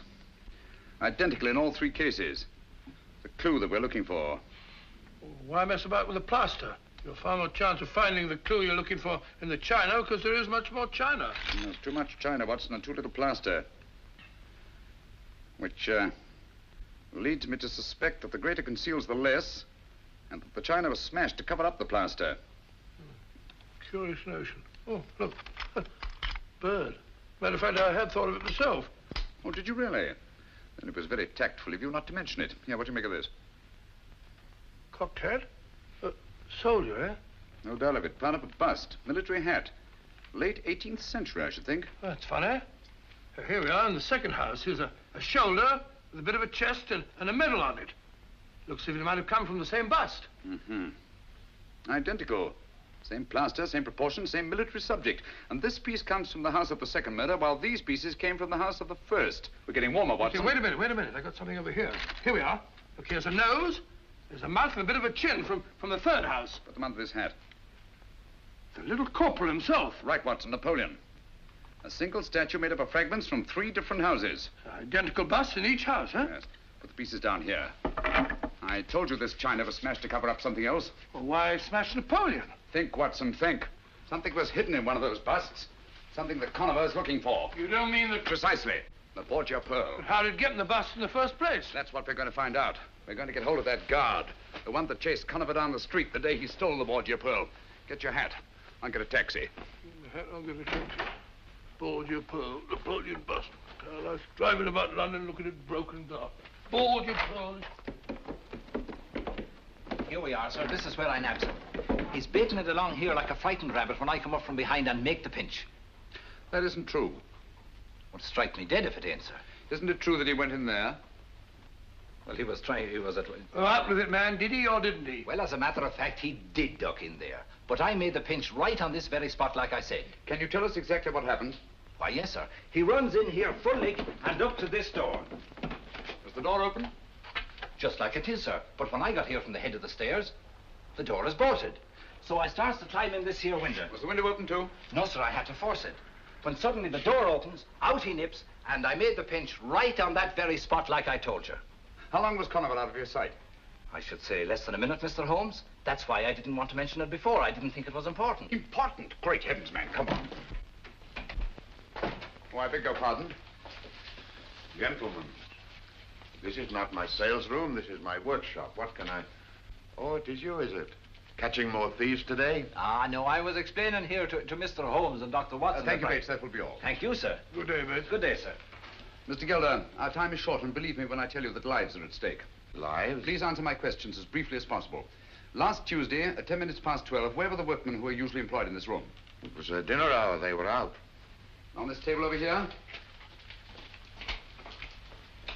Identical in all three cases. The clue that we're looking for. Why mess about with the plaster? You'll far more chance of finding the clue you're looking for in the china because there is much more china. There's too much china, Watson, and too little plaster. Which, leads me to suspect that the greater conceals the less, and that the china was smashed to cover up the plaster. Curious notion. Oh, look. Bird. Matter of fact, I had thought of it myself. Oh, did you really? Then it was very tactful of you not to mention it. Here, what do you make of this? Cocked hat? Soldier, eh? No doubt of it. Part of a bust. Military hat. Late 18th century, I should think. That's funny. Here we are in the second house. Here's a shoulder with a bit of a chest and a medal on it. Looks as if it might have come from the same bust. Mm-hmm. Identical. Same plaster, same proportion, same military subject. And this piece comes from the house of the second murder, while these pieces came from the house of the first. We're getting warmer, Watson. Okay, wait a minute. I got something over here. Here we are. Look, here's a nose, there's a mouth and a bit of a chin from the third house. Put them under this hat. The little corporal himself. Right, Watson, Napoleon. A single statue made up of fragments from 3 different houses. Identical busts in each house, huh? Yes. Put the pieces down here. I told you this China was smashed to cover up something else. Well, why smash Napoleon? Think, Watson, think. Something was hidden in one of those busts. Something that Conover is looking for. You don't mean that... Precisely. The Borgia pearl. But how did it get in the bust in the first place? That's what we're going to find out. We're going to get hold of that guard. The one that chased Conover down the street the day he stole the Borgia pearl. Get your hat. I'll get a taxi. I'll get a taxi. Borgia pearl, Napoleon bust. I was driving about London looking at broken glass. Borgia pearl. Here we are, sir. This is where I nabbed him. He's baiting it along here like a frightened rabbit when I come up from behind and make the pinch. That isn't true. Would strike me dead if it ain't, sir. Isn't it true that he went in there? Well, he was at... Oh, out with it, man. Did he or didn't he? Well, as a matter of fact, he did duck in there. But I made the pinch right on this very spot, like I said. Can you tell us exactly what happened? Why, yes, sir. He runs in here full lick and up to this door. Was the door open? Just like it is, sir. But when I got here from the head of the stairs, the door is bolted. So I starts to climb in this here window. Was the window open too? No, sir, I had to force it. When suddenly the door opens, out he nips, and I made the pinch right on that very spot like I told you. How long was Conover out of your sight? I should say less than a minute, Mr. Holmes. That's why I didn't want to mention it before. I didn't think it was important. Important? Great heavens, man. Come on. Oh, I beg your pardon. Gentlemen, this is not my sales room. This is my workshop. What can I... Oh, it is you, is it? Catching more thieves today? Ah, no, I was explaining here to Mr. Holmes and Dr. Watson. Thank you, Bates. That will be all. Thank you, sir. Good day, Bates. Good day, sir. Mr. Gelder, our time is short, and believe me when I tell you that lives are at stake. Lives? Please answer my questions as briefly as possible. Last Tuesday, at 10 minutes past 12, where were the workmen who are usually employed in this room? It was a dinner hour. They were out. On this table over here?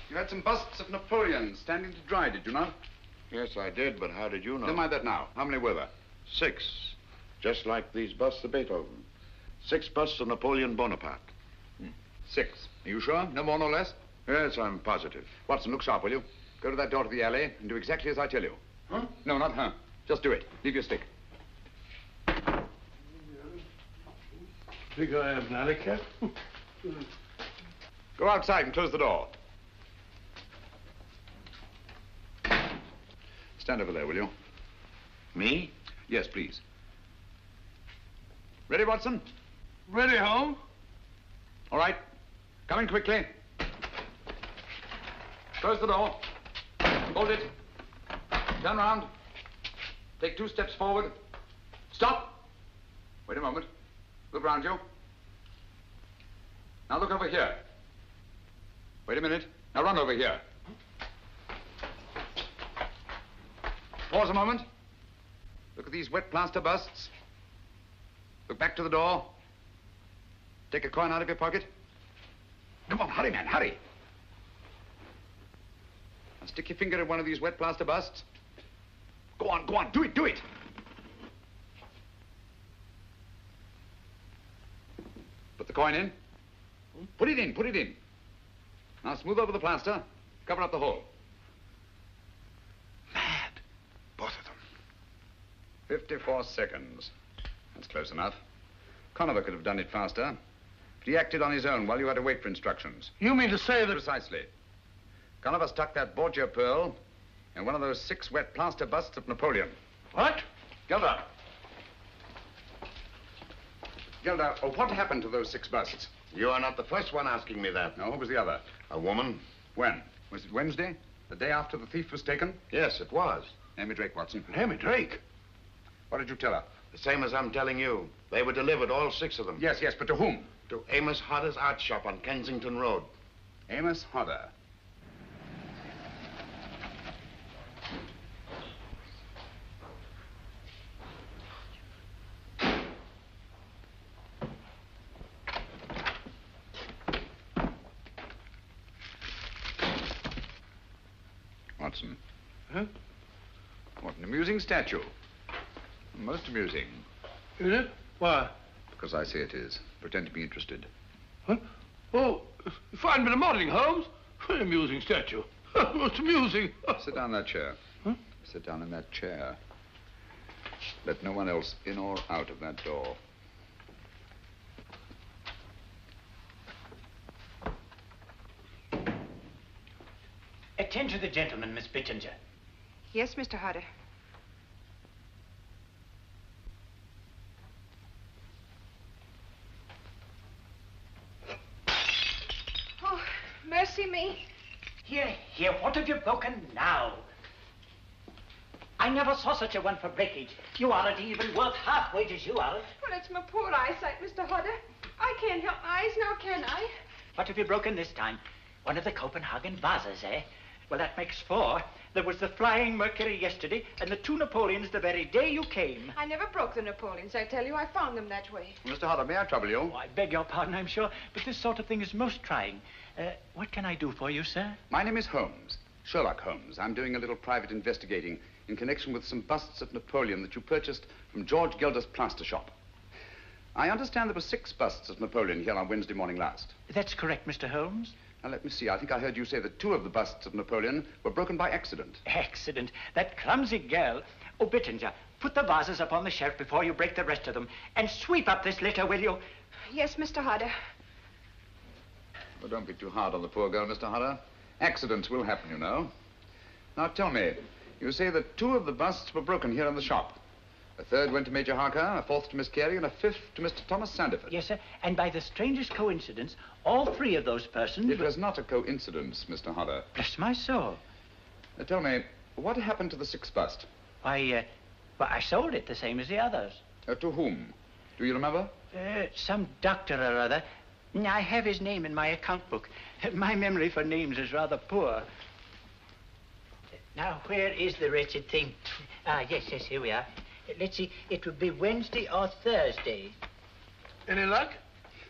You had some busts of Napoleon standing to dry, did you not? Yes, I did, but how did you know? Never mind that now. How many were there? 6. Just like these busts of Beethoven. 6 busts of Napoleon Bonaparte. 6. Are you sure? No more, no less? Yes, I'm positive. Watson, look sharp, will you? Go to that door to the alley and do exactly as I tell you. Huh? No, not her. Just do it. Leave your stick. Think I have an alley cat? Go outside and close the door. Stand over there, will you? Me? Yes, please. Ready, Watson? Ready, Holmes? All right. Come in quickly. Close the door. Hold it. Turn round. Take 2 steps forward. Stop. Wait a moment. Look round you. Now look over here. Wait a minute. Now run over here. Pause a moment. Look at these wet plaster busts. Look back to the door. Take a coin out of your pocket. Come on, hurry, man, hurry. Now stick your finger in one of these wet plaster busts. Go on, do it, do it. Put the coin in. Put it in. Now smooth over the plaster. Cover up the hole. Mad. Both of them. 54 seconds. That's close enough. Conover could have done it faster. But he acted on his own while you had to wait for instructions. You mean to say that... Precisely. Conover stuck that Borgia pearl in one of those 6 wet plaster busts of Napoleon. What? Gelder. Gelder, what happened to those 6 busts? You are not the first one asking me that. No, who was the other? A woman. When? Was it Wednesday? The day after the thief was taken? Yes, it was. Amy Drake, Watson. Amy Drake? What did you tell her? The same as I'm telling you. They were delivered, all 6 of them. Yes, but to whom? To Amos Hodder's art shop on Kensington Road. Amos Hodder. Watson. Huh? What an amusing statue. Most amusing. Is it? Why? Because I say it is. Pretend to be interested. Huh? Oh, fine bit of modeling, Holmes. An amusing statue. Most amusing. Sit down in that chair. Huh? Sit down in that chair. Let no one else in or out of that door. Attend to the gentleman, Miss Bittinger. Yes, Mr. Hodder. Oh, mercy me. Here, what have you broken now? I never saw such a one for breakage. You aren't even worth half wages, you aren't. Well, it's my poor eyesight, Mr. Hodder. I can't help my eyes now, can I? What have you broken this time? One of the Copenhagen vases, eh? Well, that makes 4. There was the Flying Mercury yesterday, and the 2 Napoleons the very day you came. I never broke the Napoleons, I tell you. I found them that way. Mr. Hodder, may I trouble you? Oh, I beg your pardon, I'm sure, but this sort of thing is most trying. What can I do for you, sir? My name is Holmes, Sherlock Holmes. I'm doing a little private investigating in connection with some busts of Napoleon that you purchased from George Gelder's plaster shop. I understand there were 6 busts of Napoleon here on Wednesday morning last. That's correct, Mr. Holmes. Now, let me see. I think I heard you say that 2 of the busts of Napoleon were broken by accident. Accident? That clumsy girl. Oh, Bittinger, put the vases up on the shelf before you break the rest of them. And sweep up this litter, will you? Yes, Mr. Hodder. Well, don't be too hard on the poor girl, Mr. Hodder. Accidents will happen, you know. Now, tell me, you say that 2 of the busts were broken here in the shop. A 3rd went to Major Harker, a 4th to Miss Carey, and a 5th to Mr. Thomas Sandiford. Yes, sir. And by the strangest coincidence, all 3 of those persons... It was not a coincidence, Mr. Hodder. Bless my soul. Now, tell me, what happened to the 6th bust? Why, I sold it the same as the others. To whom? Do you remember? Some doctor or other. I have his name in my account book. My memory for names is rather poor. Now, where is the wretched thing? Yes, here we are. Let's see, it would be Wednesday or Thursday. Any luck?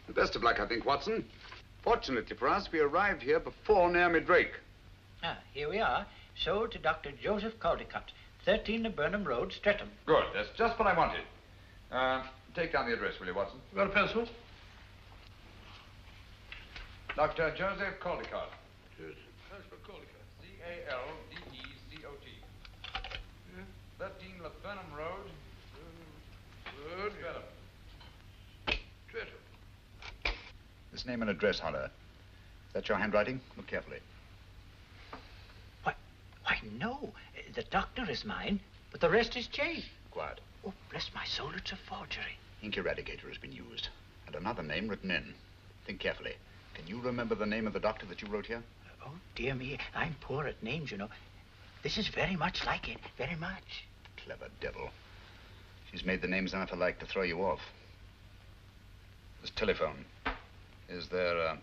The best of luck, I think, Watson. Fortunately for us, we arrived here before Naomi Drake. Here we are. Sold to Dr. Joseph Caldecott, 13 Burnham Road, Streatham. Good. That's just what I wanted. Take down the address, will you, Watson? You got a pencil? Dr. Joseph Caldecott. Joseph Caldecott. C-A-L-D-E-C-O-T. 13 Burnham Road. Good. Streatham. This name and address, Hodder. Is that your handwriting? Look carefully. Why, no. The doctor is mine, but the rest is changed. Quiet. Oh, bless my soul, it's a forgery. Ink eradicator has been used, and another name written in. Think carefully. Can you remember the name of the doctor that you wrote here? Oh, dear me, I'm poor at names, you know. This is very much like it, very much. Clever devil. She's made the names enough alike to throw you off. This telephone. Is there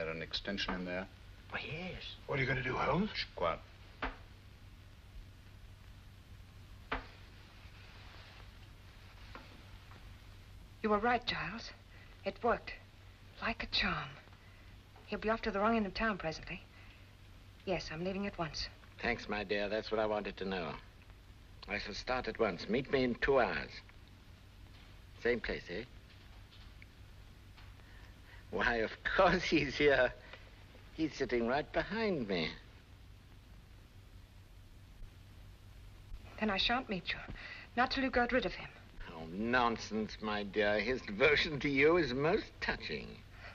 an extension in there? Oh, yes. What are you going to do, Holmes? Shh, quiet. You were right, Giles. It worked. Like a charm. He'll be off to the wrong end of town presently. Yes, I'm leaving at once. Thanks, my dear. That's what I wanted to know. I shall start at once. Meet me in 2 hours. Same place, eh? Why, of course he's here. He's sitting right behind me. Then I shan't meet you. Not till you've got rid of him. Oh, nonsense, my dear. His devotion to you is most touching.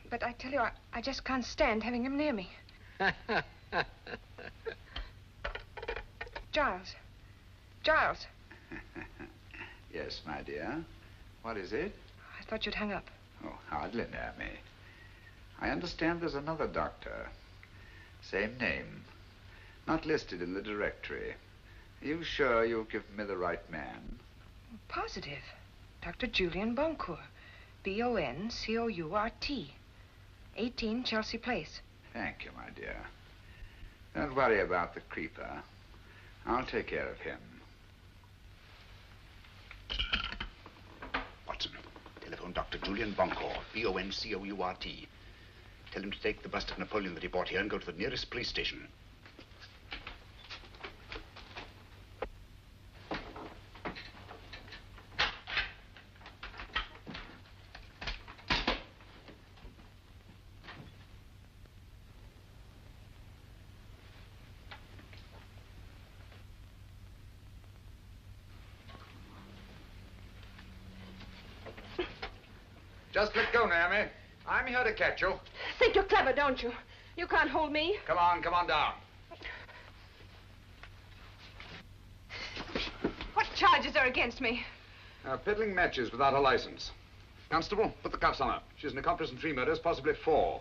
But I tell you, I just can't stand having him near me. Giles. Giles. Yes, my dear. What is it? I thought you'd hung up. Oh, hardly, Naomi. I understand there's another doctor. Same name. Not listed in the directory. Are you sure you've given me the right man? Positive. Dr. Julian Boncourt. B-O-N-C-O-U-R-T. 18 Chelsea Place. Thank you, my dear. Don't worry about the creeper. I'll take care of him. Watson, telephone Dr. Julian Boncourt, B-O-N-C-O-U-R-T. Tell him to take the bust of Napoleon that he bought here and go to the nearest police station. Just let go, Naomi. I'm here to catch you. Think you're clever, don't you? You can't hold me. Come on down. charges are against me? Peddling matches without a license. Constable, put the cuffs on her. She's an accomplice in 3 murders, possibly 4.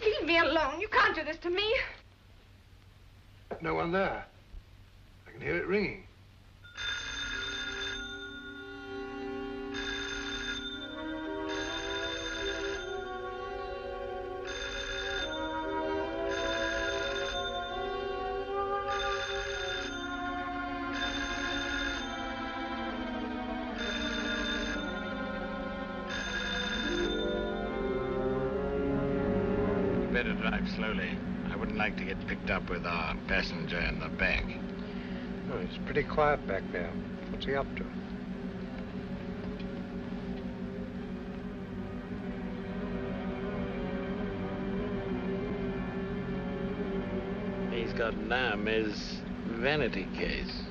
Leave me alone. You can't do this to me. No one there. I can hear it ringing. Better drive slowly. I wouldn't like to get picked up with our passenger in the back. Oh, it's pretty quiet back there. What's he up to? He's got Naomi's vanity case.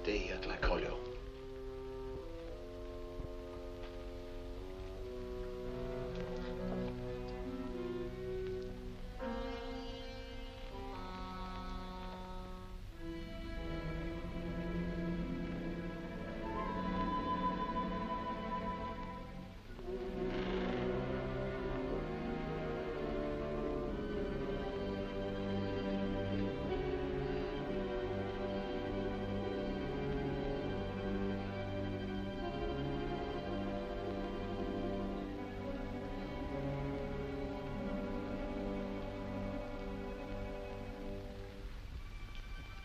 Stay here till I call you.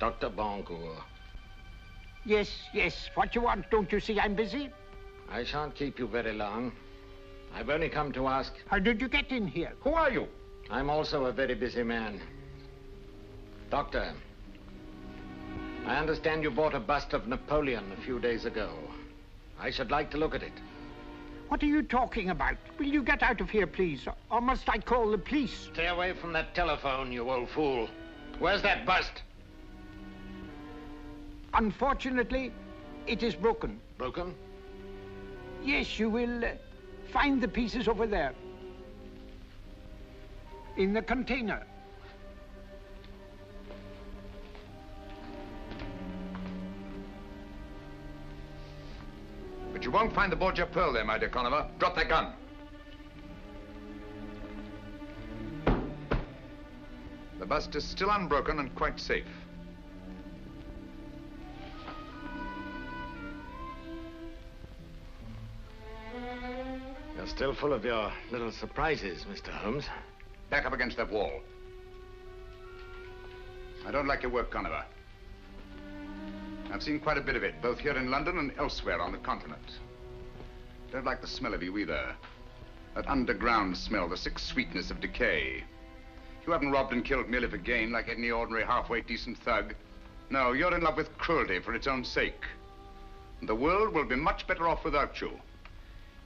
Dr. Boncourt. Yes, yes. What you want? Don't you see I'm busy? I shan't keep you very long. I've only come to ask... How did you get in here? Who are you? I'm also a very busy man. Doctor, I understand you bought a bust of Napoleon a few days ago. I should like to look at it. What are you talking about? Will you get out of here, please? Or must I call the police? Stay away from that telephone, you old fool. Where's that bust? Unfortunately, it is broken. Broken? Yes, you will find the pieces over there. In the container. But you won't find the Borgia pearl there, my dear Conover. Drop that gun. The bust is still unbroken and quite safe. You're still full of your little surprises, Mr. Holmes. Back up against that wall. I don't like your work, Conover. I've seen quite a bit of it, both here in London and elsewhere on the continent. Don't like the smell of you either. That underground smell, the sick sweetness of decay. You haven't robbed and killed merely for gain like any ordinary halfway decent thug. No, you're in love with cruelty for its own sake. And the world will be much better off without you.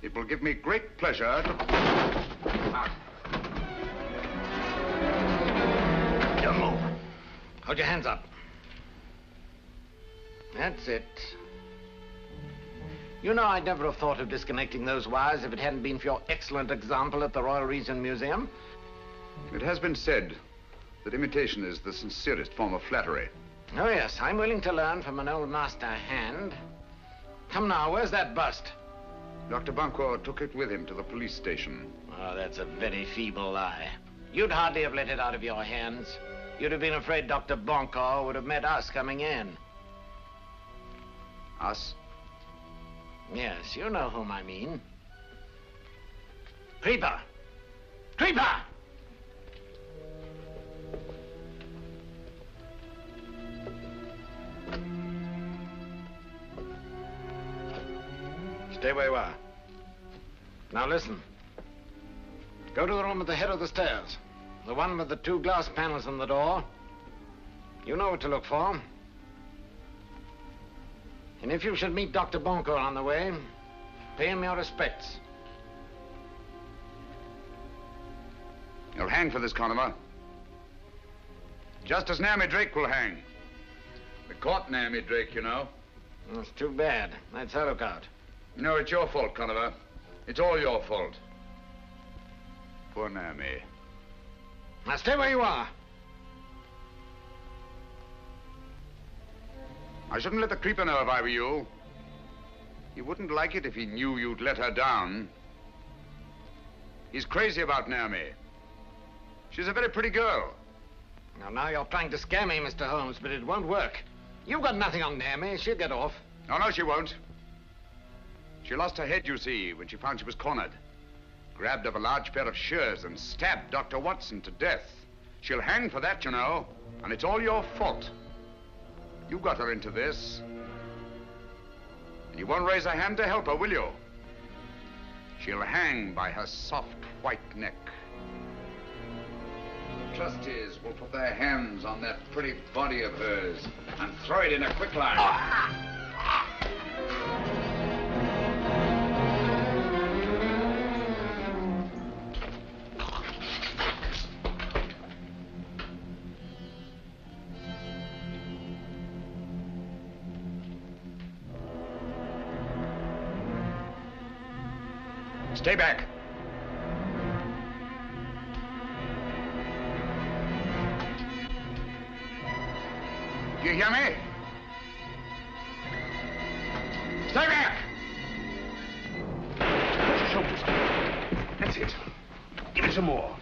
It will give me great pleasure to... Don't move. Hold your hands up. That's it. You know, I'd never have thought of disconnecting those wires if it hadn't been for your excellent example at the Royal Regent Museum. It has been said that imitation is the sincerest form of flattery. Oh, yes, I'm willing to learn from an old master hand. Come now, where's that bust? Dr. Bunko took it with him to the police station. Oh, that's a very feeble lie. You'd hardly have let it out of your hands. You'd have been afraid Dr. Bunko would have met us coming in. Us? Yes, you know whom I mean. Creeper! Creeper! Stay where you are. Now listen. Go to the room at the head of the stairs. The one with the 2 glass panels in the door. You know what to look for. And if you should meet Dr. Bunko on the way, pay him your respects. You'll hang for this, Conover. Just as Naomi Drake will hang. We caught Naomi Drake, you know. That's too bad. That's her lookout. No, it's your fault, Conover. It's all your fault. Poor Naomi. Now stay where you are. I shouldn't let the creeper know if I were you. He wouldn't like it if he knew you'd let her down. He's crazy about Naomi. She's a very pretty girl. Now you're trying to scare me, Mr. Holmes, but it won't work. You've got nothing on Naomi. She'll get off. Oh, no, she won't. She lost her head, you see, when she found she was cornered. Grabbed up a large pair of shears and stabbed Dr. Watson to death. She'll hang for that, you know, and it's all your fault. You got her into this. And you won't raise a hand to help her, will you? She'll hang by her soft white neck. Trustees will put their hands on that pretty body of hers and throw it in a quicklime. Stay back. Do you hear me? Stay back! Put your shoulders up. That's it. Give it some more.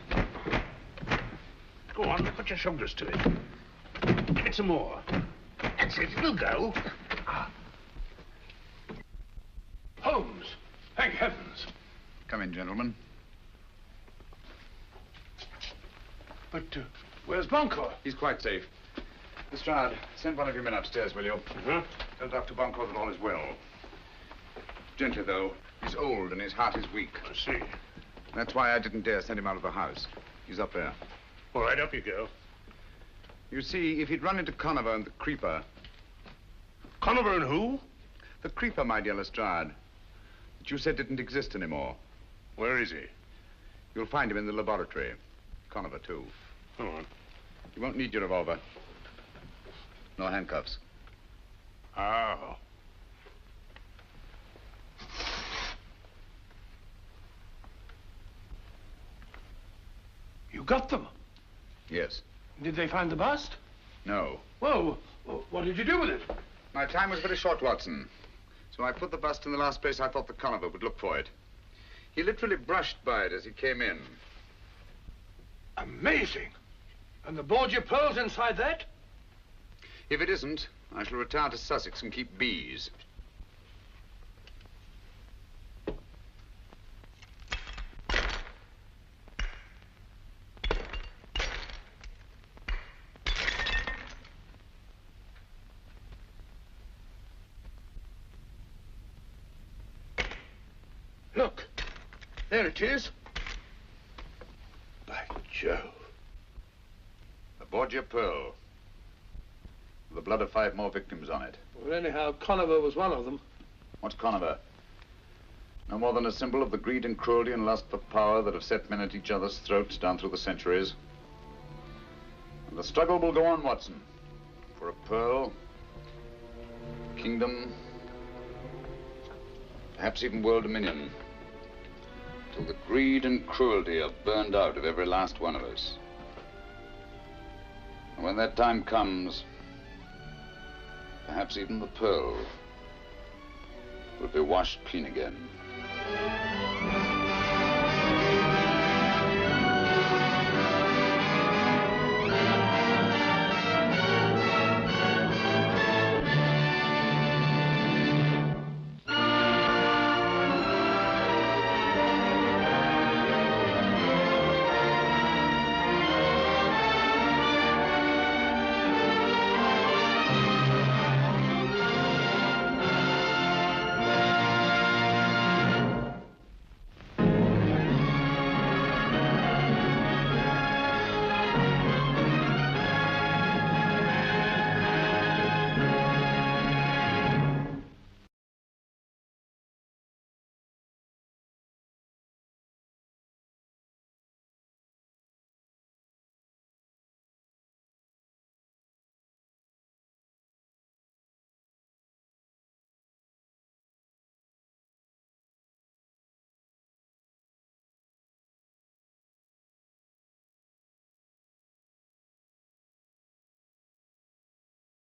Go on, put your shoulders to it. Give it some more. That's it, it'll go. Holmes, thank heavens. Come in, gentlemen. But where's Bunko? He's quite safe. Lestrade, send one of your men upstairs, will you? Tell Dr. Bunko that all is well. Gently, though. He's old and his heart is weak. I see. That's why I didn't dare send him out of the house. He's up there. All right, up you go. You see, if he'd run into Conover and the creeper... Conover and who? The creeper, my dear Lestrade. That you said didn't exist anymore. Where is he? You'll find him in the laboratory. Conover, too. Go on. You won't need your revolver. No handcuffs. Oh. You got them? Yes. Did they find the bust? No. Well, what did you do with it? My time was very short, Watson. So I put the bust in the last place I thought the Conover would look for it. He literally brushed by it as he came in. Amazing. And the Borgia pearls inside that? If it isn't, I shall retire to Sussex and keep bees. Look. There it is. By Jove. Aboard your Pearl. The blood of 5 more victims on it. Well, anyhow, Conover was one of them. What's Conover? No more than a symbol of the greed and cruelty and lust for power that have set men at each other's throats down through the centuries. And the struggle will go on, Watson. For a pearl, kingdom, perhaps even world dominion. Till the greed and cruelty are burned out of every last one of us. And when that time comes, perhaps even the pearl will be washed clean again.